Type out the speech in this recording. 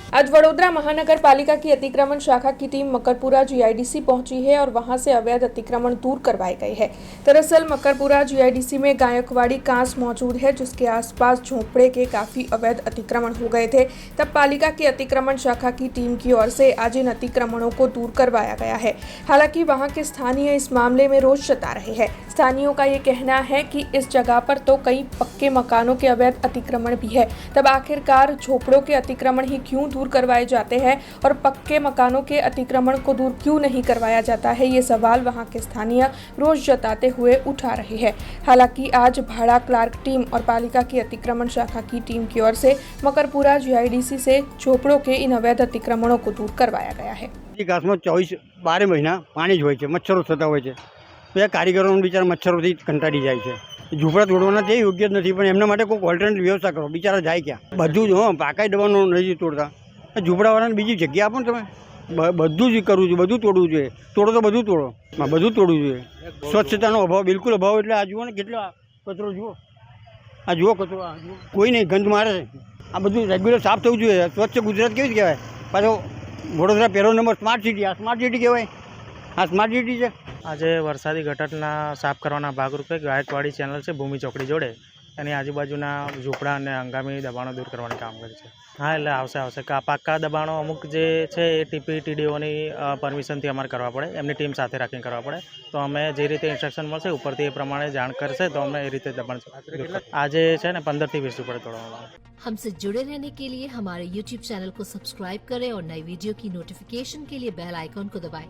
आज वडोदरा महानगर पालिका की अतिक्रमण शाखा की टीम मकरपुरा जीआईडीसी पहुंची है और वहां से अवैध अतिक्रमण दूर करवाए गए हैं। दरअसल मकरपुरा जीआईडीसी में गायकवाड़ी कांस मौजूद है, जिसके आसपास झोंपड़े के काफी अवैध अतिक्रमण हो गए थे। तब पालिका की अतिक्रमण शाखा की टीम की ओर से आज इन अतिक्रमणों को दूर करवाया गया है। हालांकि वहां के स्थानीय इस मामले में रोष जता रहे हैं। स्थानीयों का ये कहना है कि इस जगह पर तो कई पक्के मकानों के अवैध अतिक्रमण भी है, तब आखिरकार झोपड़ों के अतिक्रमण ही क्यों दूर करवाए जाते हैं और पक्के मकानों के अतिक्रमण को दूर क्यों नहीं करवाया जाता है, ये सवाल वहां के स्थानीय रोष जताते हुए उठा रहे हैं। हालांकि आज भाड़ा क्लार्क टीम और पालिका की अतिक्रमण शाखा की टीम की ओर से मकरपुरा जीआईडीसी से झोपड़ों के इन अवैध अतिक्रमणों को दूर करवाया गया है। घासમાં 24-12 મહિના પાણી જ હોય છે, મચ્છરો થતા હોય છે, તો એ કારીગરોને બિચારા મચ્છરોથી કંટાળી જાય છે। ઝૂંપડા તોડવાના તે યોગ્ય જ નથી, પણ એમના માટે કોઈ ઓલ્ટરનેટિવ વ્યવસ્થા કરો, બિચારા જાય ક્યાં? બધું જ પાકાઈ દવાનો નથી તોડતા, ઝૂંપડાવાળાને બીજી જગ્યા આપો ને તમે। બધું જ કરવું જોઈએ, બધું તોડવું જોઈએ, તોડો તો બધું તોડો, બધું તોડવું જોઈએ। સ્વચ્છતાનો અભાવ, બિલકુલ અભાવ, એટલે આ જુઓ ને કેટલો કચરો જુઓ, આ જુઓ કચરો, આ જુઓ, કોઈ નહીં, ગંધ મારે છે। આ બધું રેગ્યુલર સાફ થવું જોઈએ। સ્વચ્છ ગુજરાત કેવી રીતે કહેવાય? પાછો વડોદરા પહેલો નંબર સ્માર્ટ સિટી, આ સ્માર્ટ સિટી કહેવાય, આ સ્માર્ટ સિટી છે। આજે વરસાદી ગટરના સાફ કરવાના ભાગરૂપે ગાયકવાડી ચેનલ છે ભૂમિ ચોકડી જોડે એની આજુબાજુના ઝૂંપડા અને હંગામી દબાણો દૂર કરવાની કામગીરી છે। હા, એટલે આવશે પાક્કા દબાણો અમુક જે છે એ ટીડીઓની પરમિશનથી અમારે કરવા પડે, એમની ટીમ સાથે રાખીને કરવા પડે। તો અમે જે રીતે ઇન્સ્ટ્રક્શન મળશે ઉપરથી એ પ્રમાણે જાણ કરશે, તો અમે એ રીતે દબાણ આજે છે ને 15 થી 20 ઝૂંપડે તોડવામાં આવે। हमसे जुड़े रहने के लिए हमारे YouTube चैनल को सब्सक्राइब करें और नई वीडियो की नोटिफिकेशन के लिए बेल आइकॉन को दबाएं।